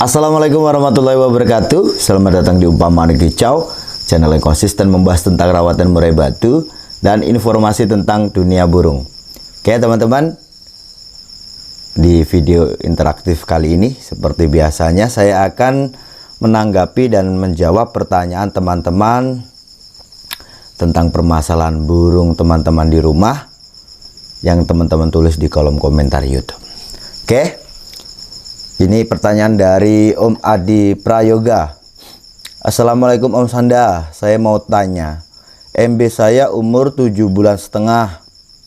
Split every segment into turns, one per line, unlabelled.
Assalamualaikum warahmatullahi wabarakatuh. Selamat datang di Umpamaan Kicau, channel yang konsisten membahas tentang rawatan murai batu dan informasi tentang dunia burung. Oke teman-teman, di video interaktif kali ini seperti biasanya saya akan menanggapi dan menjawab pertanyaan teman-teman tentang permasalahan burung teman-teman di rumah yang teman-teman tulis di kolom komentar YouTube. Oke. Ini pertanyaan dari Om Adi Prayoga. Assalamualaikum Om Sanda, saya mau tanya, MB saya umur 7,5 bulan.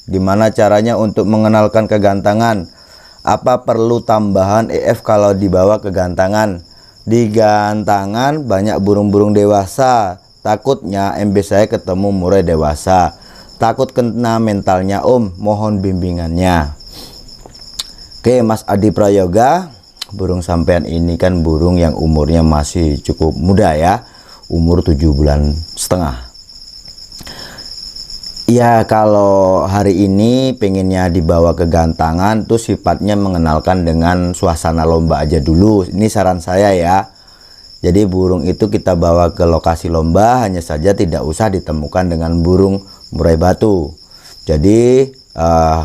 Gimana caranya untuk mengenalkan kegantangan? Apa perlu tambahan EF kalau dibawa kegantangan? Di gantangan banyak burung-burung dewasa. Takutnya MB saya ketemu murai dewasa. Takut kena mentalnya Om, mohon bimbingannya. Oke Mas Adi Prayoga, burung sampean ini kan burung yang umurnya masih cukup muda ya, umur 7,5 bulan. Ya kalau hari ini pengennya dibawa ke gantangan tuh sifatnya mengenalkan dengan suasana lomba aja dulu. Ini saran saya ya. Jadi burung itu kita bawa ke lokasi lomba, hanya saja tidak usah ditemukan dengan burung murai batu. Jadi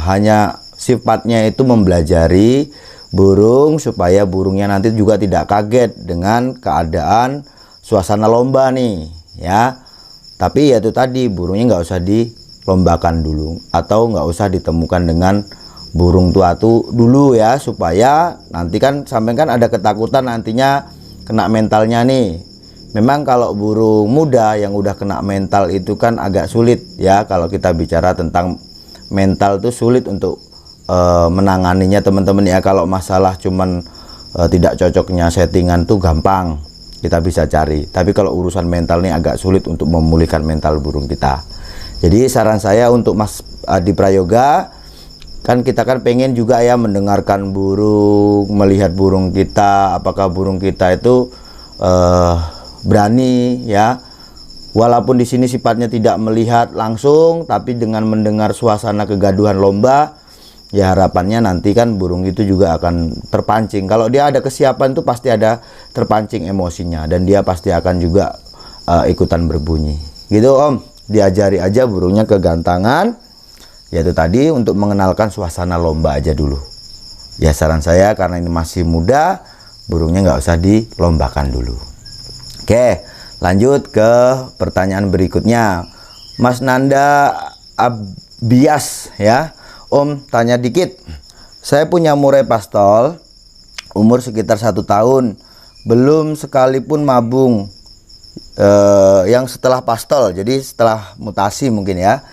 hanya sifatnya itu mempelajari burung supaya burungnya nanti juga tidak kaget dengan keadaan suasana lomba nih ya. Tapi ya itu tadi, burungnya nggak usah dilombakan dulu atau nggak usah ditemukan dengan burung tua tuh dulu ya, supaya nanti kan sampai kan ada ketakutan nantinya kena mentalnya nih. Memang kalau burung muda yang udah kena mental itu kan agak sulit ya, kalau kita bicara tentang mental tuh sulit untuk menanganinya teman-teman ya. Kalau masalah cuman tidak cocoknya settingan tuh gampang kita bisa cari, tapi kalau urusan mental ini agak sulit untuk memulihkan mental burung kita. Jadi saran saya untuk Mas Adi Prayoga, kan kita kan pengen juga ya mendengarkan burung, melihat burung kita, apakah burung kita itu berani ya. Walaupun di sini sifatnya tidak melihat langsung, tapi dengan mendengar suasana kegaduhan lomba, ya harapannya nanti kan burung itu juga akan terpancing. Kalau dia ada kesiapan tuh pasti ada terpancing emosinya, dan dia pasti akan juga ikutan berbunyi. Gitu Om, diajari aja burungnya ke gantangan, yaitu tadi untuk mengenalkan suasana lomba aja dulu. Ya saran saya, karena ini masih muda, burungnya nggak usah dilombakan dulu. Oke, lanjut ke pertanyaan berikutnya. Mas Nanda Abias ya. Om, tanya dikit. Saya punya murai pastol, umur sekitar 1 tahun, belum sekalipun mabung. Yang setelah pastol, jadi setelah mutasi mungkin ya.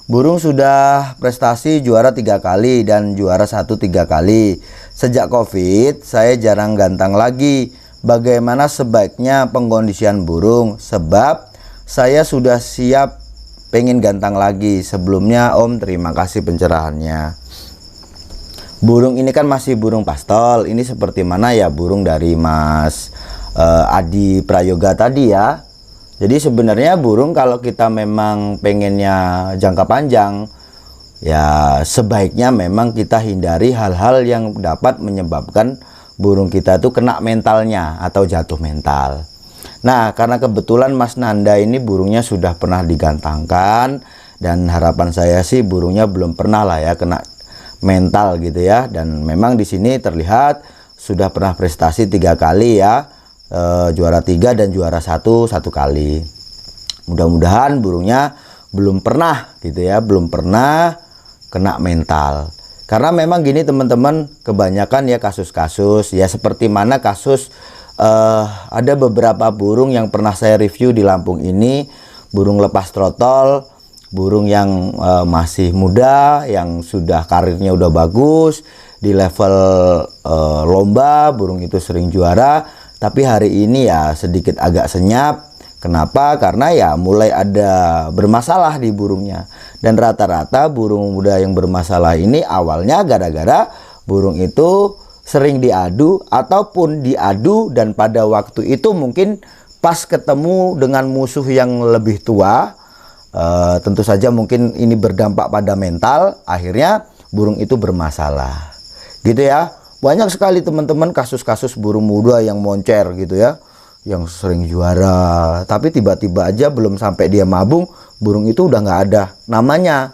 Burung sudah prestasi juara 3 kali dan juara 1 3 kali. Sejak COVID, saya jarang gantang lagi. Bagaimana sebaiknya pengkondisian burung? Sebab saya sudah siap pengen gantang lagi. Sebelumnya Om, terima kasih pencerahannya. Burung ini kan masih burung pastol. Ini seperti mana ya burung dari Mas Adi Prayoga tadi ya. Jadi sebenarnya burung kalau kita memang pengennya jangka panjang, ya sebaiknya memang kita hindari hal-hal yang dapat menyebabkan burung kita itu kena mentalnya atau jatuh mental. Nah, karena kebetulan Mas Nanda ini burungnya sudah pernah digantangkan, dan harapan saya sih burungnya belum pernah lah ya kena mental gitu ya. Dan memang di sini terlihat sudah pernah prestasi 3 kali ya, juara 3 dan juara 1 kali. Mudah-mudahan burungnya belum pernah gitu ya, belum pernah kena mental. Karena memang gini teman-teman, kebanyakan ya kasus-kasus ya seperti mana kasus ada beberapa burung yang pernah saya review di Lampung ini, burung lepas trotol, burung yang masih muda, yang sudah karirnya udah bagus, di level lomba burung itu sering juara, tapi hari ini ya sedikit agak senyap. Kenapa? Karena ya mulai ada bermasalah di burungnya. Dan rata-rata burung muda yang bermasalah ini awalnya gara-gara burung itu sering diadu ataupun diadu, dan pada waktu itu mungkin pas ketemu dengan musuh yang lebih tua, tentu saja mungkin ini berdampak pada mental, akhirnya burung itu bermasalah gitu ya. Banyak sekali teman-teman kasus-kasus burung muda yang moncer gitu ya, yang sering juara, tapi tiba-tiba aja belum sampai dia mabung, burung itu udah nggak ada namanya.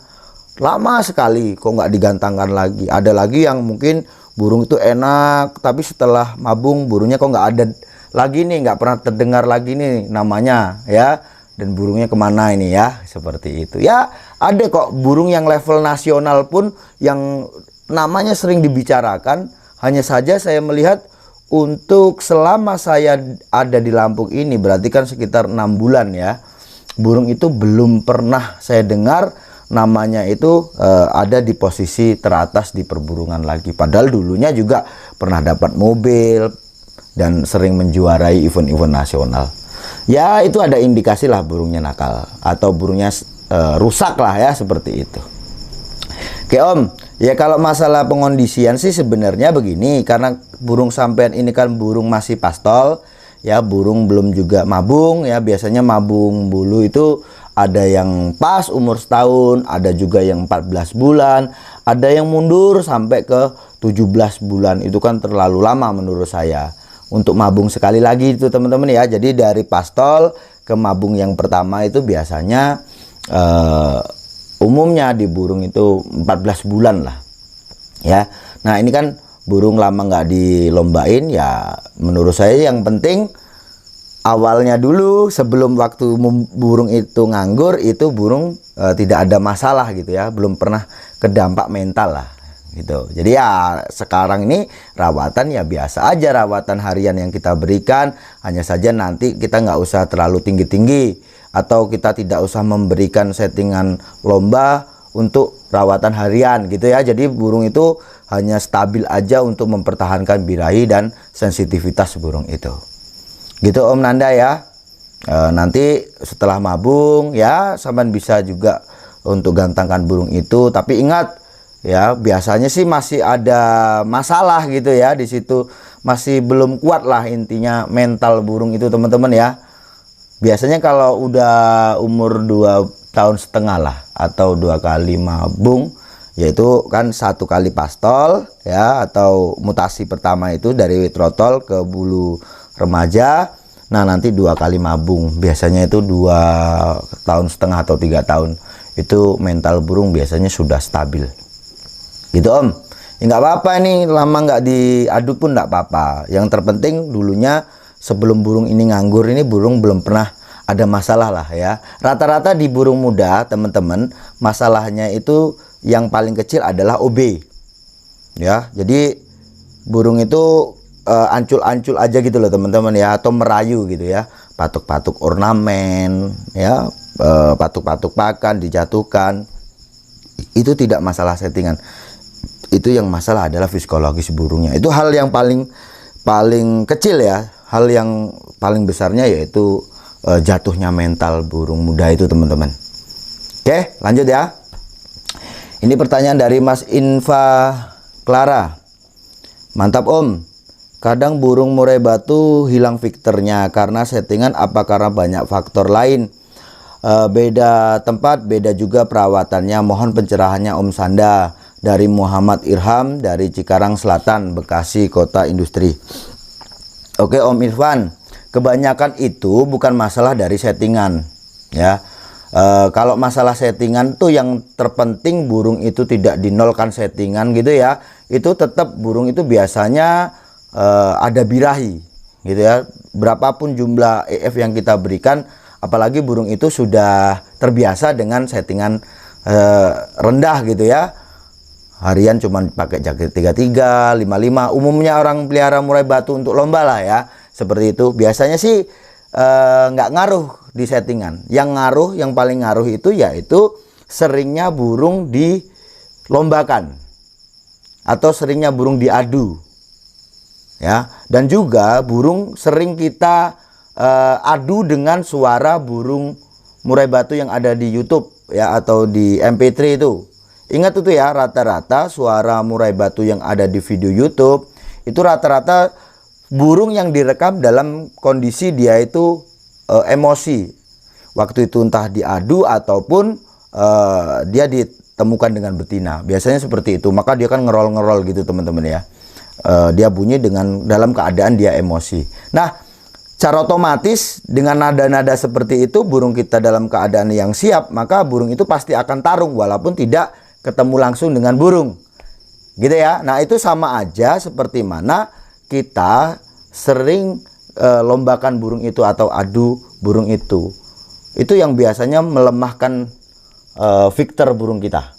Lama sekali kok nggak digantangkan lagi. Ada lagi yang mungkin burung itu enak, tapi setelah mabung burungnya kok nggak ada lagi nih, nggak pernah terdengar lagi nih namanya ya. Dan burungnya kemana ini ya, seperti itu ya. Ada kok burung yang level nasional pun yang namanya sering dibicarakan. Hanya saja saya melihat untuk selama saya ada di Lampung ini, berarti kan sekitar 6 bulan ya, burung itu belum pernah saya dengar namanya itu ada di posisi teratas di perburungan lagi. Padahal dulunya juga pernah dapat mobil dan sering menjuarai event-event nasional. Ya itu ada indikasi lah burungnya nakal atau burungnya rusak lah ya, seperti itu. Oke Om, ya kalau masalah pengondisian sih sebenarnya begini, karena burung sampean ini kan burung masih pastol ya, burung belum juga mabung ya. Biasanya mabung bulu itu ada yang pas umur setahun, ada juga yang 14 bulan, ada yang mundur sampai ke 17 bulan. Itu kan terlalu lama menurut saya untuk mabung sekali lagi itu teman-teman ya. Jadi dari pastol ke mabung yang pertama itu biasanya umumnya di burung itu 14 bulan lah ya. Nah ini kan burung lama nggak dilombain ya, menurut saya yang penting awalnya dulu sebelum waktu burung itu nganggur itu burung tidak ada masalah gitu ya, belum pernah kedampak mental lah gitu. Jadi ya sekarang ini rawatan ya biasa aja, rawatan harian yang kita berikan, hanya saja nanti kita nggak usah terlalu tinggi-tinggi atau kita tidak usah memberikan settingan lomba untuk rawatan harian gitu ya. Jadi burung itu hanya stabil aja untuk mempertahankan birahi dan sensitivitas burung itu gitu Om Nanda ya. Nanti setelah mabung ya sampean bisa juga untuk gantangkan burung itu, tapi ingat ya, biasanya sih masih ada masalah gitu ya di situ, masih belum kuat lah intinya mental burung itu teman-teman ya. Biasanya kalau udah umur 2,5 tahun lah atau 2 kali mabung, yaitu kan 1 kali pastol ya, atau mutasi pertama itu dari trotol ke bulu remaja. Nah nanti 2 kali mabung, biasanya itu 2,5 tahun atau 3 tahun, itu mental burung biasanya sudah stabil gitu Om. Ya nggak apa-apa, ini lama nggak diadu pun nggak apa-apa. Yang terpenting dulunya sebelum burung ini nganggur ini burung belum pernah ada masalah lah ya. Rata-rata di burung muda teman-teman masalahnya itu yang paling kecil adalah OB ya. Jadi burung itu ancul-ancul aja gitu loh teman-teman ya, atau merayu gitu ya, patuk-patuk ornamen ya, patuk-patuk pakan dijatuhkan, itu tidak masalah settingan. Itu yang masalah adalah psikologis burungnya. Itu hal yang paling kecil ya. Hal yang paling besarnya yaitu jatuhnya mental burung muda itu teman-teman. Oke lanjut ya. Ini pertanyaan dari Mas Infa Clara. Mantap Om, kadang burung murai batu hilang fikternya karena settingan apa karena banyak faktor lain? Beda tempat, beda juga perawatannya. Mohon pencerahannya Om Sanda. Dari Muhammad Irham dari Cikarang Selatan, Bekasi, Kota Industri. Oke Om Irfan, kebanyakan itu bukan masalah dari settingan ya. Kalau masalah settingan tuh yang terpenting burung itu tidak dinolkan settingan gitu ya. Itu tetap burung itu biasanya ada birahi gitu ya. Berapapun jumlah EF yang kita berikan, apalagi burung itu sudah terbiasa dengan settingan rendah gitu ya. Harian cuman pakai jaket 33, 55. Umumnya orang pelihara murai batu untuk lomba lah ya, seperti itu. Biasanya sih nggak ngaruh di settingan. Yang ngaruh, yang paling ngaruh itu yaitu seringnya burung dilombakan atau seringnya burung diadu ya. Dan juga burung sering kita adu dengan suara burung murai batu yang ada di YouTube ya, atau di MP3 itu. Ingat itu ya, rata-rata suara murai batu yang ada di video YouTube itu rata-rata burung yang direkam dalam kondisi dia itu emosi. Waktu itu entah diadu ataupun dia ditemukan dengan betina. Biasanya seperti itu. Maka dia kan ngerol-ngerol gitu teman-teman ya. dia bunyi dalam keadaan dia emosi. Nah, secara otomatis dengan nada-nada seperti itu burung kita dalam keadaan yang siap, maka burung itu pasti akan tarung walaupun tidak ketemu langsung dengan burung. Gitu ya. Nah, itu sama aja seperti mana kita sering lombakan burung itu atau adu burung itu. Itu yang biasanya melemahkan victor burung kita.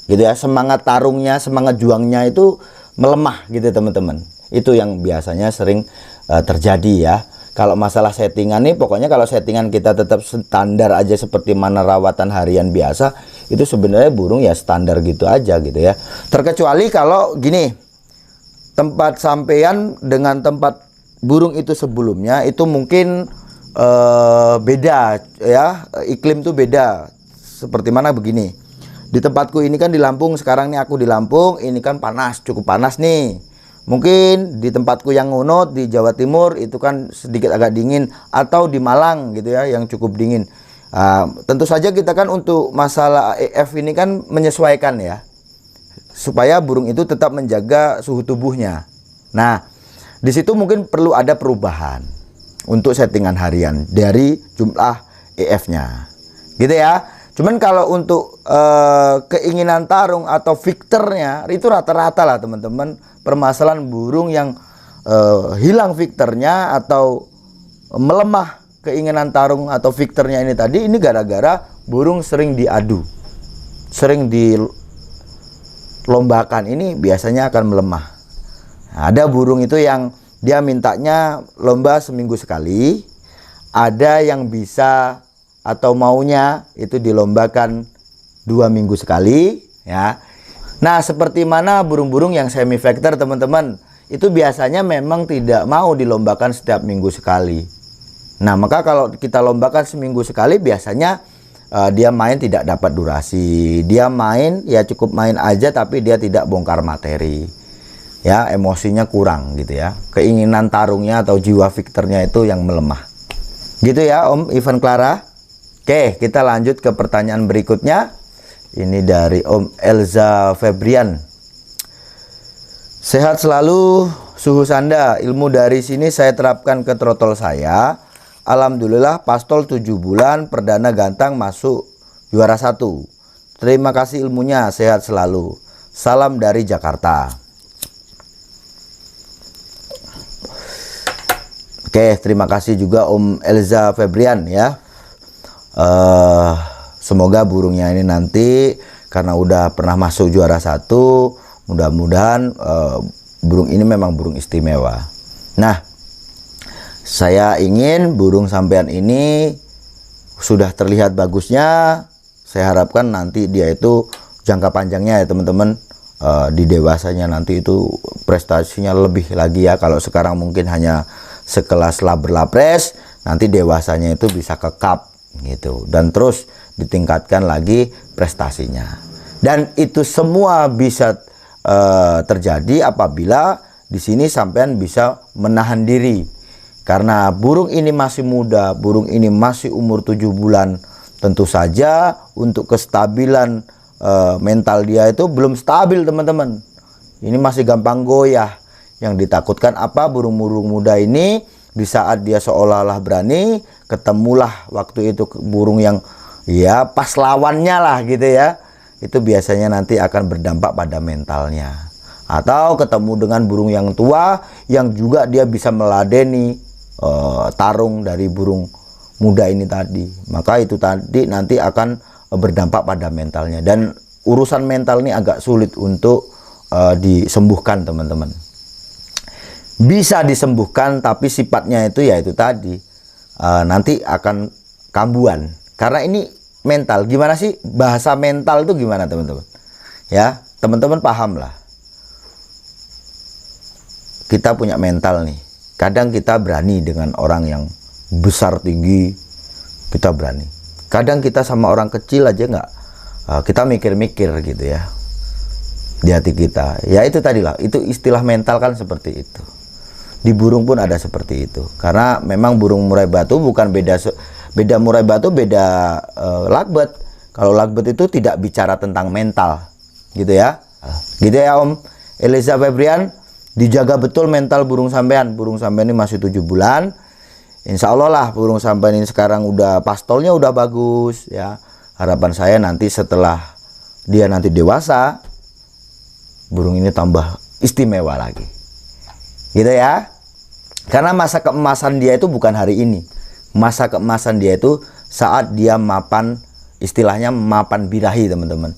Gitu ya, semangat tarungnya, semangat juangnya itu melemah gitu teman-teman. Itu yang biasanya sering terjadi ya. Kalau masalah settingan nih, pokoknya kalau settingan kita tetap standar aja seperti mana rawatan harian biasa, itu sebenarnya burung ya standar gitu aja gitu ya. Terkecuali kalau gini, tempat sampean dengan tempat burung itu sebelumnya itu mungkin beda ya, iklim tuh beda. Seperti mana begini, di tempatku ini kan di Lampung, sekarang nih aku di Lampung, ini kan panas, cukup panas nih. Mungkin di tempatku yang ngunut di Jawa Timur itu kan sedikit agak dingin, atau di Malang gitu ya yang cukup dingin. Tentu saja kita kan untuk masalah EF ini kan menyesuaikan ya, supaya burung itu tetap menjaga suhu tubuhnya. Nah, di situ mungkin perlu ada perubahan untuk settingan harian dari jumlah EF-nya. Gitu ya. Cuman kalau untuk keinginan tarung atau victornya itu rata-rata lah teman-teman, permasalahan burung yang hilang victornya atau melemah keinginan tarung atau victornya ini tadi, ini gara-gara burung sering diadu, sering dilombakan, ini biasanya akan melemah. Nah, ada burung itu yang dia mintanya lomba seminggu sekali, ada yang bisa atau maunya itu dilombakan 2 minggu sekali ya. Nah, seperti mana burung-burung yang semi vector teman-teman, itu biasanya memang tidak mau dilombakan setiap minggu sekali. Nah, maka kalau kita lombakan seminggu sekali, biasanya dia main tidak dapat durasi. Dia main ya cukup main aja, tapi dia tidak bongkar materi. Ya, emosinya kurang gitu ya. Keinginan tarungnya atau jiwa victornya itu yang melemah. Gitu ya Om Ivan Clara. Oke, kita lanjut ke pertanyaan berikutnya. Ini dari Om Elza Febrian. Sehat selalu, suhu sanda. Ilmu dari sini saya terapkan ke trotol saya. Alhamdulillah pastol 7 bulan, perdana gantang masuk juara 1. Terima kasih ilmunya, sehat selalu. Salam dari Jakarta. Oke, terima kasih juga Om Elza Febrian ya. Semoga burungnya ini nanti karena udah pernah masuk juara 1, mudah-mudahan burung ini memang burung istimewa. Nah, saya ingin burung sampean ini sudah terlihat bagusnya. Saya harapkan nanti dia itu jangka panjangnya ya teman-teman, di dewasanya nanti itu prestasinya lebih lagi ya. Kalau sekarang mungkin hanya sekelas laber-lapres, nanti dewasanya itu bisa ke cup gitu, dan terus ditingkatkan lagi prestasinya. Dan itu semua bisa terjadi apabila di sini sampean bisa menahan diri. Karena burung ini masih muda, burung ini masih umur 7 bulan. Tentu saja untuk kestabilan mental dia itu belum stabil teman-teman. Ini masih gampang goyah. Yang ditakutkan apa, burung-burung muda ini di saat dia seolah-olah berani, ketemulah waktu itu burung yang ya pas lawannya lah gitu ya. Itu biasanya nanti akan berdampak pada mentalnya. Atau ketemu dengan burung yang tua yang juga dia bisa meladeni tarung dari burung muda ini tadi. Maka itu tadi nanti akan berdampak pada mentalnya. Dan urusan mental ini agak sulit untuk disembuhkan teman-teman. Bisa disembuhkan, tapi sifatnya itu ya itu tadi nanti akan kambuhan. Karena ini mental. Gimana sih bahasa mental itu gimana teman-teman? Ya, teman-teman paham lah. Kita punya mental nih. Kadang kita berani dengan orang yang besar tinggi, kita berani. Kadang kita sama orang kecil aja nggak, kita mikir-mikir gitu ya di hati kita. Ya itu tadi lah, itu istilah mental kan seperti itu. Di burung pun ada seperti itu. Karena memang burung murai batu bukan beda murai batu, beda lovebird. Kalau lovebird itu tidak bicara tentang mental, gitu ya. Gitu ya Om Eliza Febrian, dijaga betul mental burung sampean. Burung sampean ini masih 7 bulan. Insya Allah lah burung sampean ini sekarang udah pastolnya udah bagus ya. Harapan saya nanti setelah dia nanti dewasa, burung ini tambah istimewa lagi. Gitu ya. Karena masa keemasan dia itu bukan hari ini. Masa keemasan dia itu saat dia mapan, istilahnya mapan birahi teman-teman.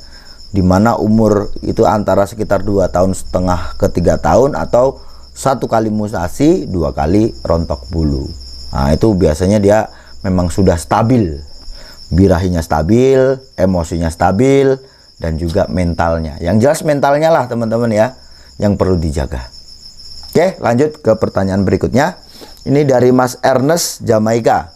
Dimana umur itu antara sekitar 2,5 tahun ke 3 tahun, atau 1 kali mutasi, 2 kali rontok bulu. Nah itu biasanya dia memang sudah stabil. Birahinya stabil, emosinya stabil, dan juga mentalnya. Yang jelas mentalnya lah teman-teman ya, yang perlu dijaga. Oke, lanjut ke pertanyaan berikutnya. Ini dari Mas Ernest Jamaika.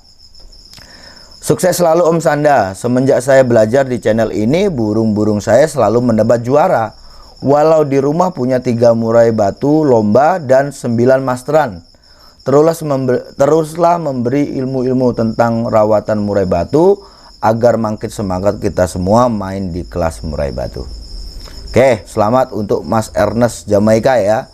Sukses selalu Om Sanda. Semenjak saya belajar di channel ini, burung-burung saya selalu mendapat juara. Walau di rumah punya 3 murai batu lomba dan 9 masteran. Teruslah memberi ilmu-ilmu tentang rawatan murai batu agar makin semangat kita semua main di kelas murai batu. Oke, selamat untuk Mas Ernest Jamaika ya.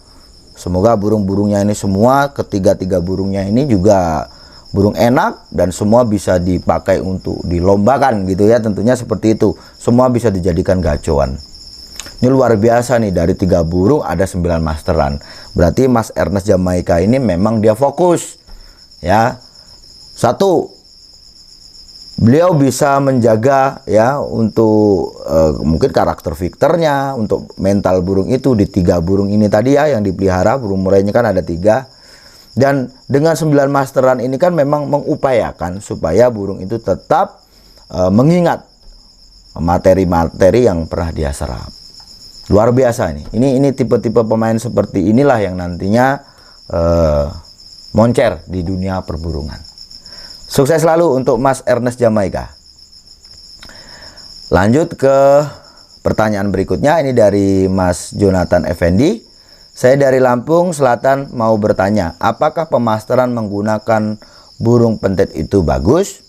Semoga burung-burungnya ini semua, ketiga burungnya ini juga burung enak dan semua bisa dipakai untuk dilombakan gitu ya, tentunya seperti itu. Semua bisa dijadikan gacoan. Ini luar biasa nih, dari 3 burung ada 9 masteran. Berarti Mas Ernest Jamaika ini memang dia fokus ya. 1, beliau bisa menjaga ya untuk mungkin karakter Victornya, untuk mental burung itu di 3 burung ini tadi ya yang dipelihara. Burung murainya kan ada 3. Dan dengan 9 masteran ini kan memang mengupayakan supaya burung itu tetap mengingat materi-materi yang pernah dia serap. Luar biasa nih. Ini tipe-tipe pemain seperti inilah yang nantinya moncer di dunia perburungan. Sukses selalu untuk Mas Ernest Jamaika. Lanjut ke pertanyaan berikutnya. Ini dari Mas Jonathan Effendi. Saya dari Lampung Selatan mau bertanya, apakah pemasteran menggunakan burung pentet itu bagus?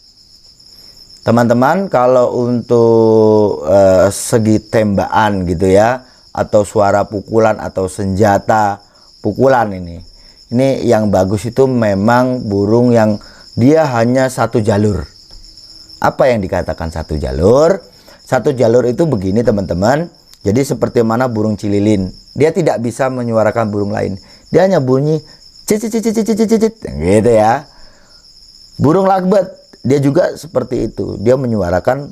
Teman-teman, kalau untuk segi tembakan gitu ya, atau suara pukulan atau senjata pukulan ini yang bagus itu memang burung yang dia hanya 1 jalur. Apa yang dikatakan 1 jalur? 1 jalur itu begini teman-teman. Jadi seperti mana burung cililin, dia tidak bisa menyuarakan burung lain. Dia hanya bunyi cicit gitu ya. Burung lovebird dia juga seperti itu. Dia menyuarakan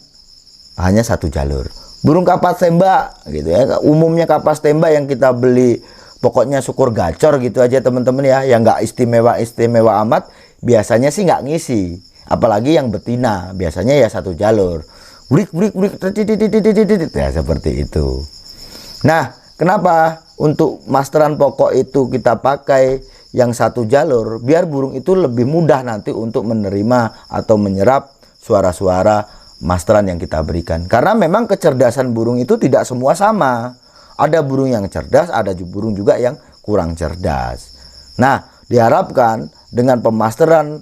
hanya 1 jalur. Burung kapas tembak gitu ya. Umumnya kapas tembak yang kita beli pokoknya syukur gacor gitu aja teman-teman ya, yang nggak istimewa amat, biasanya sih nggak ngisi. Apalagi yang betina, biasanya ya 1 jalur. Brik ya seperti itu. Nah, kenapa untuk masteran pokok itu kita pakai yang 1 jalur? Biar burung itu lebih mudah nanti untuk menerima atau menyerap suara-suara masteran yang kita berikan. Karena memang kecerdasan burung itu tidak semua sama. Ada burung yang cerdas, ada burung juga yang kurang cerdas. Nah, diharapkan dengan pemasteran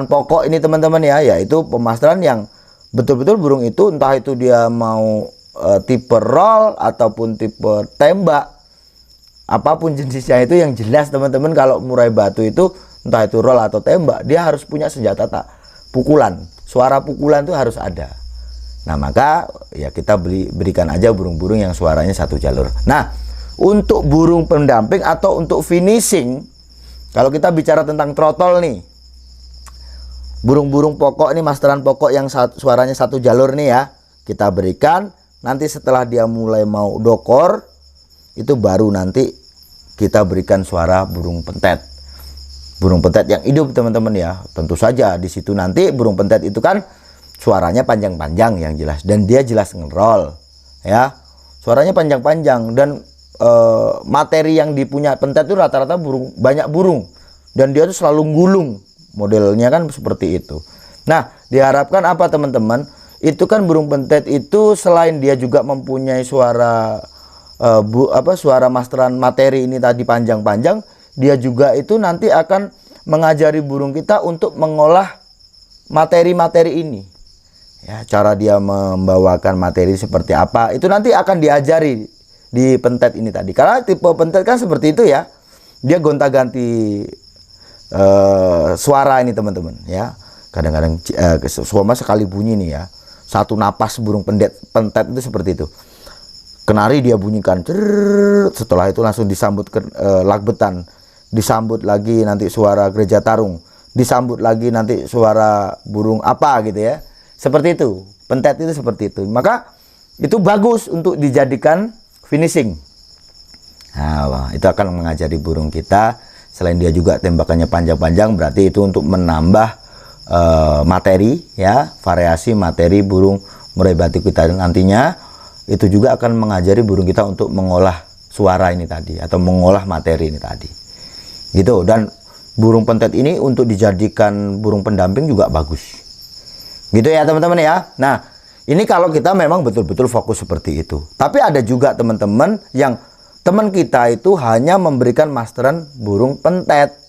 pokok ini teman-teman ya, yaitu pemasteran yang betul-betul burung itu, entah itu dia mau tipe roll ataupun tipe tembak, apapun jenisnya itu, yang jelas teman-teman kalau murai batu itu entah itu roll atau tembak, dia harus punya senjata pukulan. Suara pukulan itu harus ada. Nah maka ya kita berikan aja burung-burung yang suaranya 1 jalur. Nah untuk burung pendamping atau untuk finishing, kalau kita bicara tentang trotol nih, burung-burung pokok ini, masteran pokok yang suaranya 1 jalur nih ya, kita berikan. Nanti setelah dia mulai mau dokor, itu baru nanti kita berikan suara burung pentet. Burung pentet yang hidup teman-teman ya. Tentu saja di situ nanti burung pentet itu kan suaranya panjang-panjang yang jelas, dan dia jelas ngerol ya. Suaranya panjang-panjang, dan materi yang dipunya pentet itu rata-rata banyak burung, dan dia tuh selalu gulung. Modelnya kan seperti itu. Nah, diharapkan apa teman-teman? Itu kan burung pentet itu selain dia juga mempunyai suara suara masteran materi ini tadi panjang-panjang, dia juga itu nanti akan mengajari burung kita untuk mengolah materi-materi ini. Ya, cara dia membawakan materi seperti apa itu nanti akan diajari di pentet ini tadi. Karena tipe pentet kan seperti itu ya. Dia gonta-ganti suara ini teman-teman ya. Kadang-kadang suama sekali bunyi nih ya. Satu napas burung pentet itu seperti itu. Kenari dia bunyikan, setelah itu langsung disambut ke lakbetan, disambut lagi nanti suara gereja tarung, disambut lagi nanti suara burung apa gitu ya. Seperti itu, pentet itu seperti itu. Maka itu bagus untuk dijadikan finishing. Nah, itu akan mengajari burung kita. Selain dia juga tembakannya panjang-panjang, berarti itu untuk menambah materi ya, variasi materi burung murai batu kita nantinya. Itu juga akan mengajari burung kita untuk mengolah suara ini tadi atau mengolah materi ini tadi. Gitu. Dan burung pentet ini untuk dijadikan burung pendamping juga bagus. Gitu ya teman-teman ya. Nah, ini kalau kita memang betul-betul fokus seperti itu. Tapi ada juga teman-teman yang teman kita itu hanya memberikan masteran burung pentet.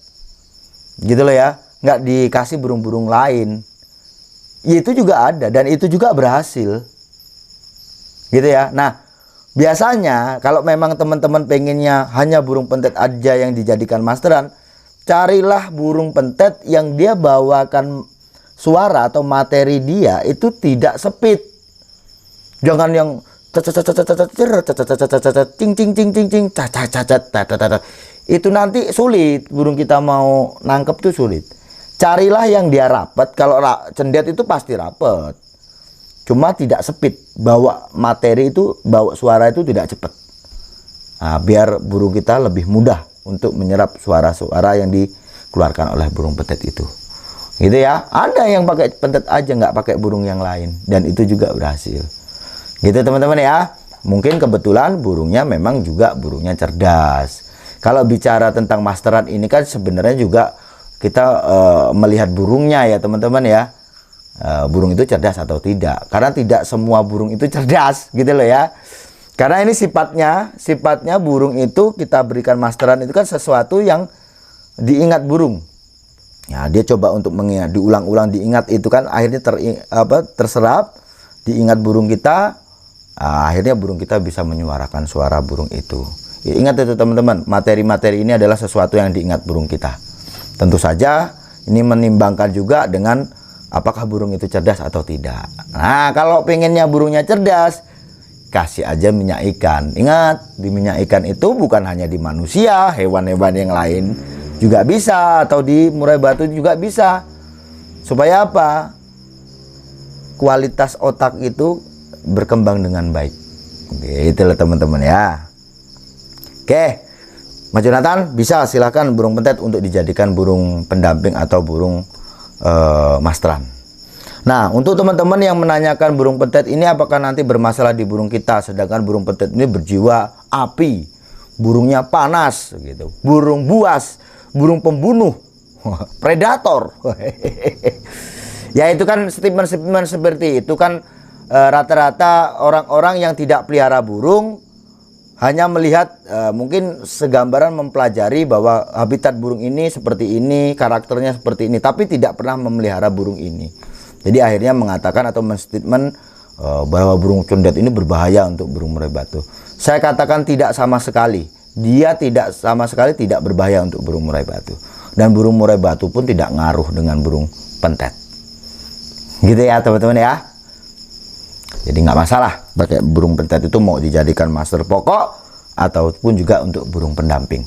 Gitu loh ya. Nggak dikasih burung-burung lain. Itu juga ada dan itu juga berhasil. Gitu ya. Nah, biasanya kalau memang teman-teman pengennya hanya burung pentet aja yang dijadikan masteran, carilah burung pentet yang dia bawakan suara atau materi dia itu tidak sepit. Jangan yang itu nanti sulit, burung kita mau nangkep tuh sulit. Carilah yang dia rapet. Kalau cendet itu pasti rapet. Cuma tidak sepit, bawa materi itu, bawa suara itu tidak cepat. Nah, biar burung kita lebih mudah untuk menyerap suara-suara yang dikeluarkan oleh burung pentet itu. Gitu ya. Ada yang pakai pentet aja, nggak pakai burung yang lain. Dan itu juga berhasil. Gitu teman-teman ya. Mungkin kebetulan burungnya memang juga burungnya cerdas. Kalau bicara tentang masteran ini kan sebenarnya juga kita melihat burungnya ya teman-teman ya. Burung itu cerdas atau tidak, karena tidak semua burung itu cerdas gitu loh ya. Karena ini sifatnya burung itu kita berikan masteran itu kan sesuatu yang diingat burung. Ya, dia coba untuk mengingat, diulang-ulang diingat, itu kan akhirnya terserap, diingat burung kita. Akhirnya burung kita bisa menyuarakan suara burung itu. Ya, ingat itu teman-teman, materi-materi ini adalah sesuatu yang diingat burung kita. Tentu saja ini menimbangkan juga dengan apakah burung itu cerdas atau tidak. Nah, kalau pengennya burungnya cerdas, kasih aja minyak ikan. Ingat, di minyak ikan itu bukan hanya di manusia, hewan-hewan yang lain juga bisa, atau di murai batu juga bisa. Supaya apa? Kualitas otak itu berkembang dengan baik. Oke, itulah teman-teman ya. Oke, Mas Jonathan, bisa silahkan burung pentet untuk dijadikan burung pendamping atau burung masteran. Nah, untuk teman-teman yang menanyakan burung pentet ini apakah nanti bermasalah di burung kita, sedangkan burung pentet ini berjiwa api, burungnya panas gitu, burung buas, burung pembunuh, predator. Ya itu kan statement-statement seperti itu kan rata-rata orang-orang yang tidak pelihara burung hanya melihat mungkin segambaran mempelajari bahwa habitat burung ini seperti ini, karakternya seperti ini, tapi tidak pernah memelihara burung ini. Jadi akhirnya mengatakan atau menstatement bahwa burung cendet ini berbahaya untuk burung murai batu. Saya katakan tidak sama sekali. Dia tidak sama sekali tidak berbahaya untuk burung murai batu. Dan burung murai batu pun tidak ngaruh dengan burung pentet. Gitu ya teman-teman ya. Jadi nggak masalah pakai burung pentet itu mau dijadikan master pokok ataupun juga untuk burung pendamping.